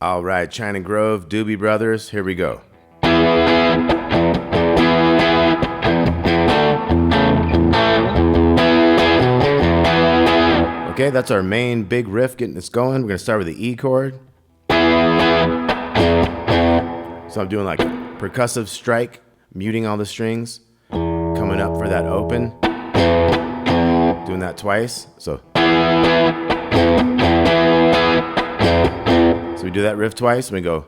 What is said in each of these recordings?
All right, China Grove, Doobie Brothers, here we go. Okay, that's our main big riff getting us going. We're gonna start with the E chord. So I'm doing like a percussive strike, muting all the strings, coming up for that open, doing that twice. So we do that riff twice, and we go.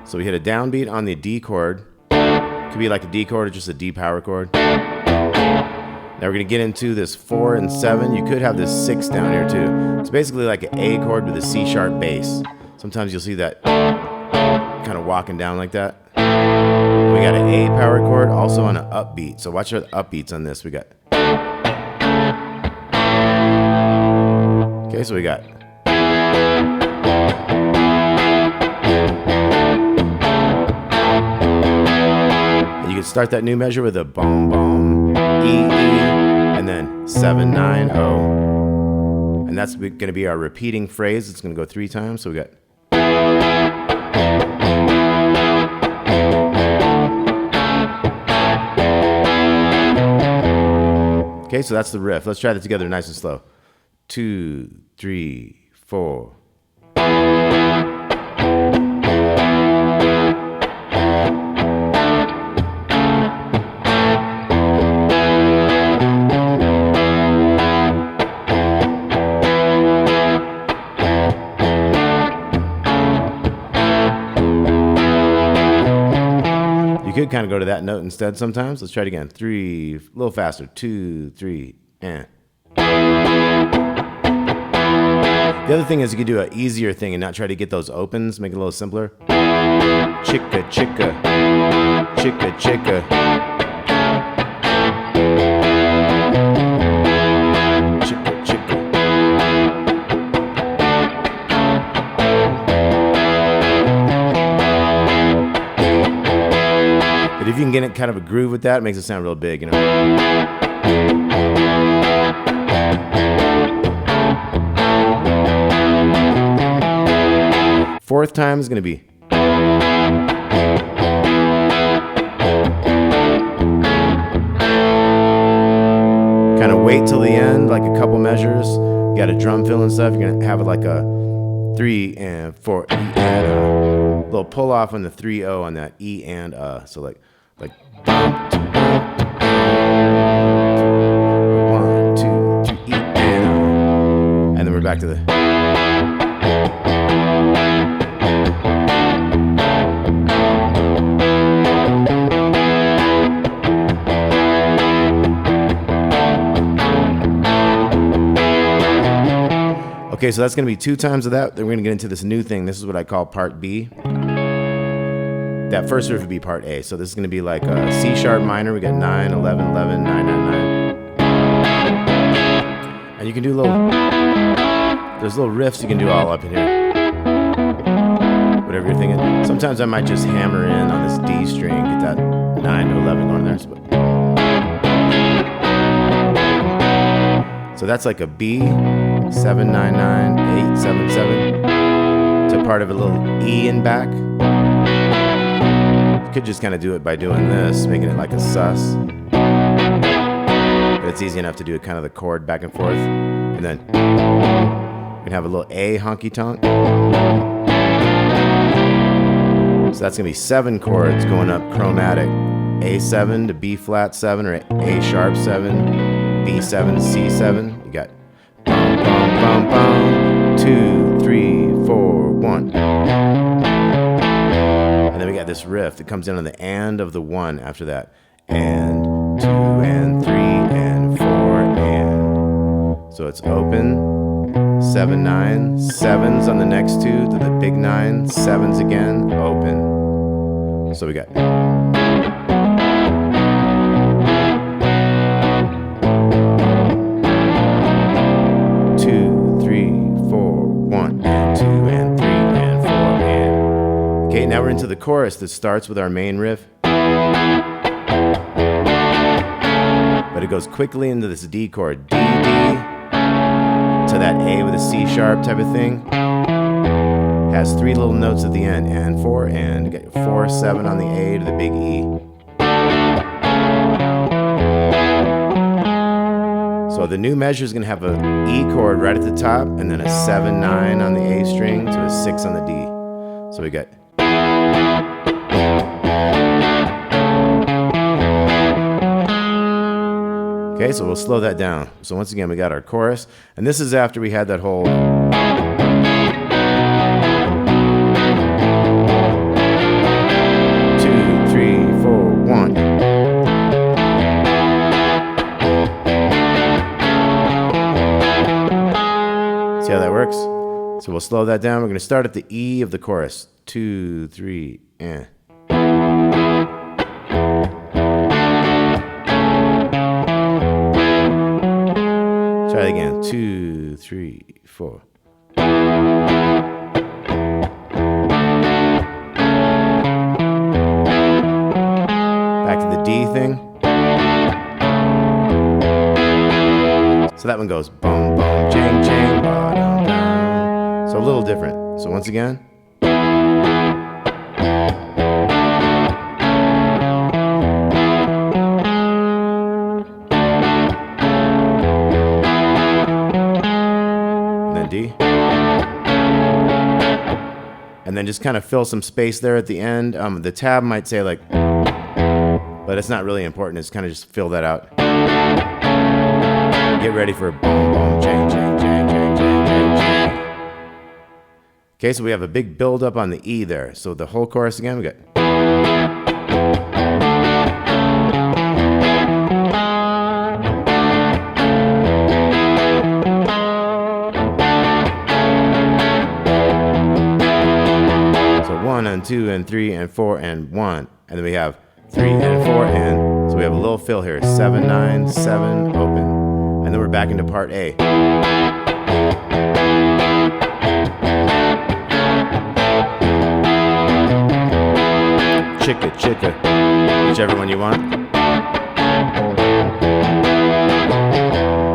So we hit a downbeat on the D chord. Could be like a D chord or just a D power chord. Now we're gonna get into this 4 and 7. You could have this 6 down here too. It's basically like an A chord with a C sharp bass. Sometimes you'll see that kind of walking down like that. We got an A power chord also on an upbeat. So watch our upbeats on this. We got. Okay, so we got. You can start that new measure with a boom boom E and then 7 9 0, and that's going to be our repeating phrase. It's going to go 3 times. So we got. Okay, so that's the riff. Let's try that together nice and slow. 2 3 4. You could kind of go to that note instead sometimes. Let's try it again. 3, a little faster. 2 3 and. The other thing is you could do an easier thing and not try to get those opens. Make it a little simpler. Chicka chicka, chicka chicka. Chicka chicka. But if you can get it kind of a groove with that, it makes it sound real big, you know. Fourth time is going to be. Kind of wait till the end, like a couple measures. You got a drum fill and stuff. You're going to have it like a 3 and 4 E and a little pull off on the 3-0 on that E and so like 1 2 3 E and then we're back to the. Okay, so that's going to be 2 times of that. Then we're going to get into this new thing. This is what I call part B. That first riff would be part A. So this is going to be like a C sharp minor. We got 9, 11, 11, 9, 9, 9. And you can do there's little riffs you can do all up in here. Whatever you're thinking. Sometimes I might just hammer in on this D string, get that 9 to 11 going there. So that's like a B, 7 9 9 8 7 7 to part of a little E in back. You could just kind of do it by doing this, making it like a sus. But it's easy enough to do it kind of the chord back and forth. And then we can have a little A honky tonk. So that's going to be 7 chords going up chromatic. A7 to B flat 7 or A sharp 7. B7, C7, you got bum, bum, bum, bum, 2, 3, 4, 1. And then we got this riff that comes in on the and of the 1 after that. And 2 and 3 and 4 and. So it's open, 7, 9, 7s on the next 2 to the big 9, 7s again, open. So we got. 2, 3, 4, 1 and 2 and 3 and 4 and. Okay, now we're into the chorus that starts with our main riff. But it goes quickly into this D chord. D, D, to that A with a C sharp type of thing. Has 3 little notes at the end, and 4, and get 4, 7 on the A to the big E. So the new measure is going to have an E chord right at the top, and then a 7, 9 on the A string to a 6 on the D. So we got. Okay, so we'll slow that down. So once again, we got our chorus, and this is after we had that whole. 2, 3, 4, 1. See how that works? So we'll slow that down. We're going to start at the E of the chorus. 2, 3, and. Try it again. 2, 3, 4. Back to the D thing. So that one goes boom, boom, jang, jang, ba, dum, dum. So a little different. So once again. D. And then just kind of fill some space there at the end. The tab might say like, but it's not really important. It's kind of just fill that out. Get ready for a boom, boom, jang, jang, jang, jang, jang, jang, jang. Okay, so we have a big build up on the E there. So the whole chorus again, we got. So 1 and 2 and 3 and 4 and 1. And then we have 3 and 4 and. So we have a little fill here. 7, 9, 7, open. And then we're back into part A. Chicka, chicka, whichever one you want.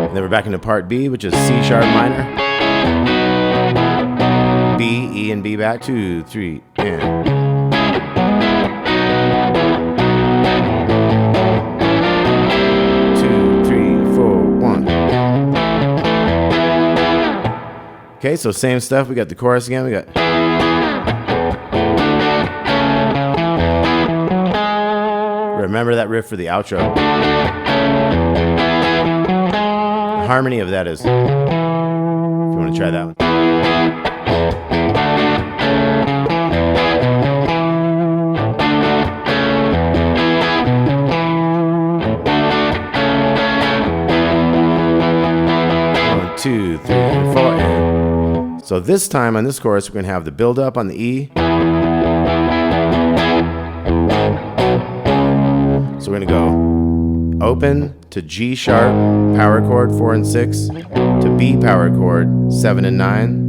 And then we're back into part B, which is C sharp minor. B, E, and B back. 2, 3, and. Okay, so same stuff. We got the chorus again. We got. Remember that riff for the outro. The harmony of that is. If you want to try that one. One, 2, 3, 4, and. So this time on this chorus, we're going to have the build up on the E. So we're going to go open to G sharp, power chord 4 and 6, to B power chord 7 and 9.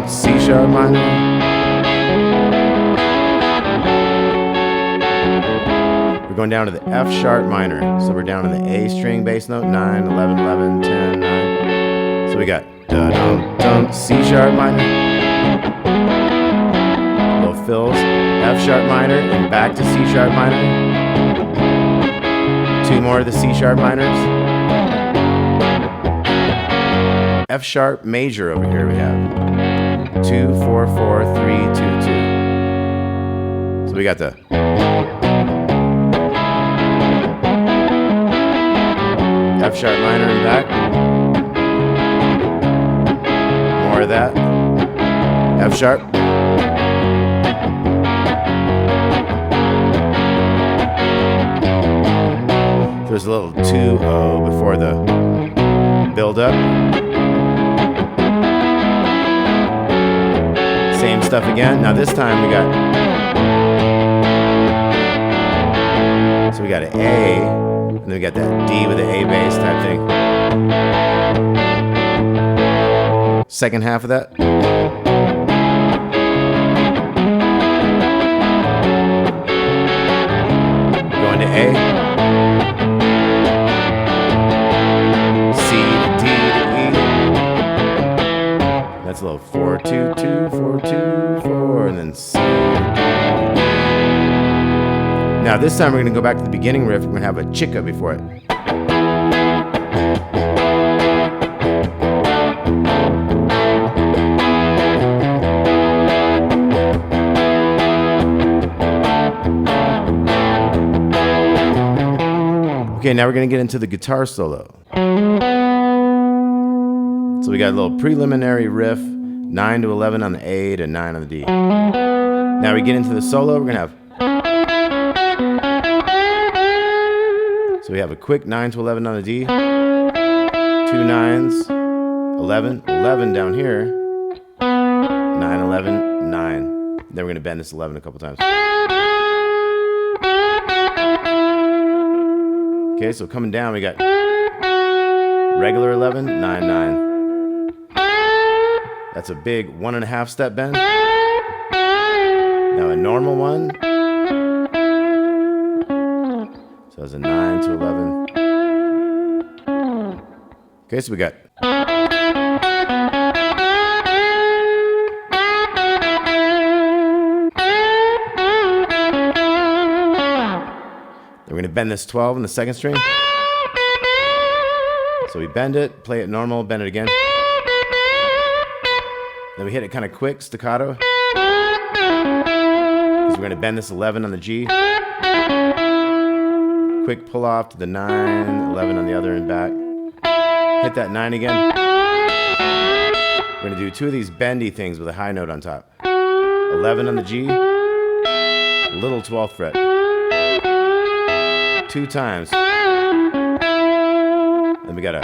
C sharp minor. We're going down to the F sharp minor. So we're down to the A string bass note, 9, 11, 11, 10, 9. So we got da-dum-dum, C sharp minor. Little fills, F sharp minor, and back to C sharp minor. 2 more of the C sharp minors. F sharp major over here we have. 2, 4, 4, 3, 2, 2. So we got the. F sharp minor and back. More of that. F sharp. There's a little 2-0 before the build up. Same stuff again. Now this time we got. So we got an A. And then we got that D with the A bass type thing. Second half of that. Going to A. C to D to E. That's a little 4 2 2 4 2 4, and then C to D. Now this time we're going to go back to the beginning riff. We're going to have a chica before it. Okay, now we're going to get into the guitar solo. So we got a little preliminary riff, 9 to 11 on the A to 9 on the D. Now we get into the solo, we're going to have... So we have a quick 9 to 11 on the D, 2 9s, 11, 11 down here, 9, 11, 9. Then we're going to bend this 11 a couple times. Okay, so coming down, we got regular 11, 9, 9. That's a big 1.5 step bend. Now a normal one. So it's a 9 to 11. Okay, so we got. We're going to bend this 12 in the second string. So we bend it, play it normal, bend it again. Then we hit it kind of quick, staccato. Because we're going to bend this 11 on the G. Quick pull off to the 9, 11 on the other and back. Hit that 9 again. We're going to do 2 of these bendy things with a high note on top. 11 on the G, little 12th fret. 2 times. Then we gotta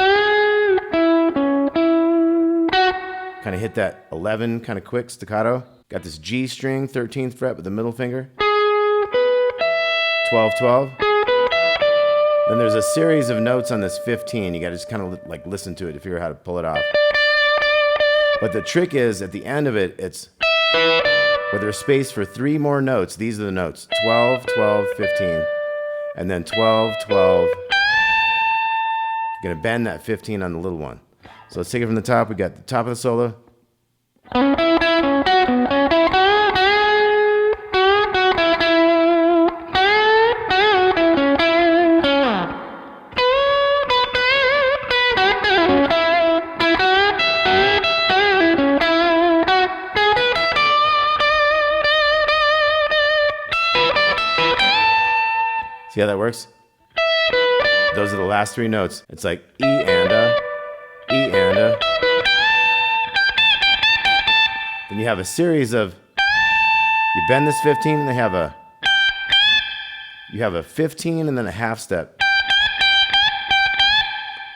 kind of hit that 11 kind of quick staccato. Got this G string, 13th fret with the middle finger. 12, 12. Then there's a series of notes on this 15. You gotta just kind of like listen to it to figure out how to pull it off. But the trick is at the end of it, it's where there's space for 3 more notes. These are the notes: 12, 12, 15. And then 12, 12. You're going to bend that 15 on the little one. So let's take it from the top. We got the top of the solo. See how that works? Those are the last 3 notes. It's like E and a, E and a. Then you have a series of, you bend this 15 and you have a 15 and then a half step.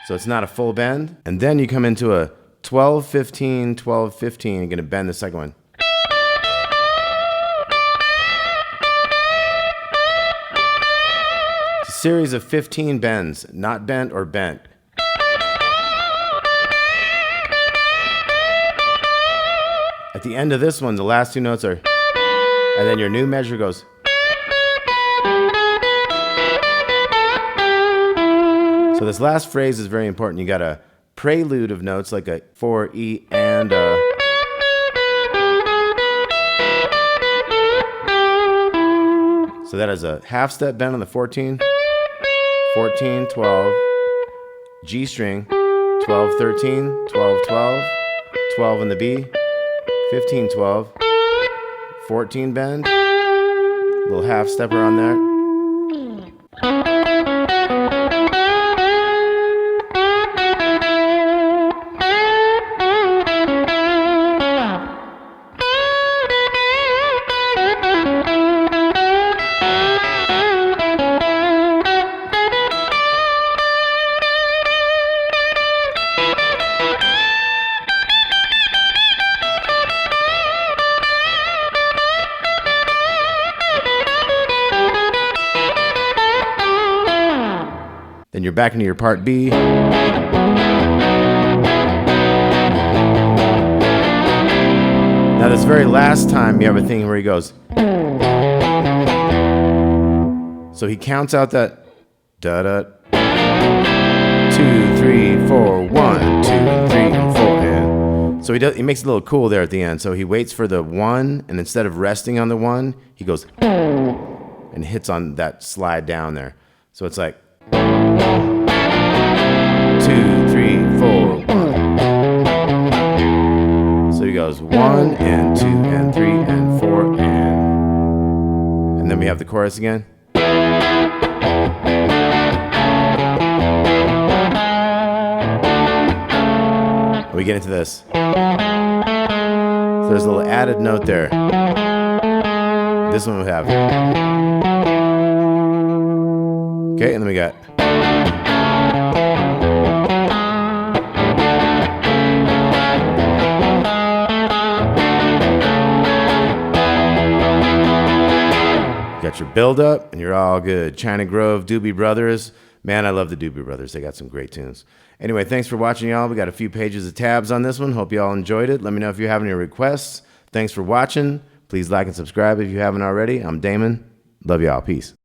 So it's not a full bend. And then you come into a 12, 15, 12, 15. You're going to bend the second one. Series of 15 bends, not bent or bent. At the end of this one, the last 2 notes are, and then your new measure goes. So this last phrase is very important. You got a prelude of notes like a 4, E, and a. So that is a half step bend on the 14. 14, 12, G string, 12, 13, 12, 12, 12 in the B, 15, 12, 14 bend, little half stepper on there. you're back into your part B. Now this very last time you have a thing where he goes. So he counts out that da-da, 2, 3, 4, 1, 2, 3, and 4, and so he makes it a little cool there at the end. So he waits for the 1, and instead of resting on the 1, he goes and hits on that slide down there. So it's like 2, 3, 4, 1. So he goes 1 and 2 and 3 and 4 and then we have the chorus again. We get into this. So there's a little added note there. This one we have. Okay, and then we got. Got your build up, and you're all good. China Grove, Doobie Brothers. Man, I love the Doobie Brothers. They got some great tunes. Anyway, thanks for watching, y'all. We got a few pages of tabs on this one. Hope you all enjoyed it. Let me know if you have any requests. Thanks for watching. Please like and subscribe if you haven't already. I'm Damon. Love y'all. Peace.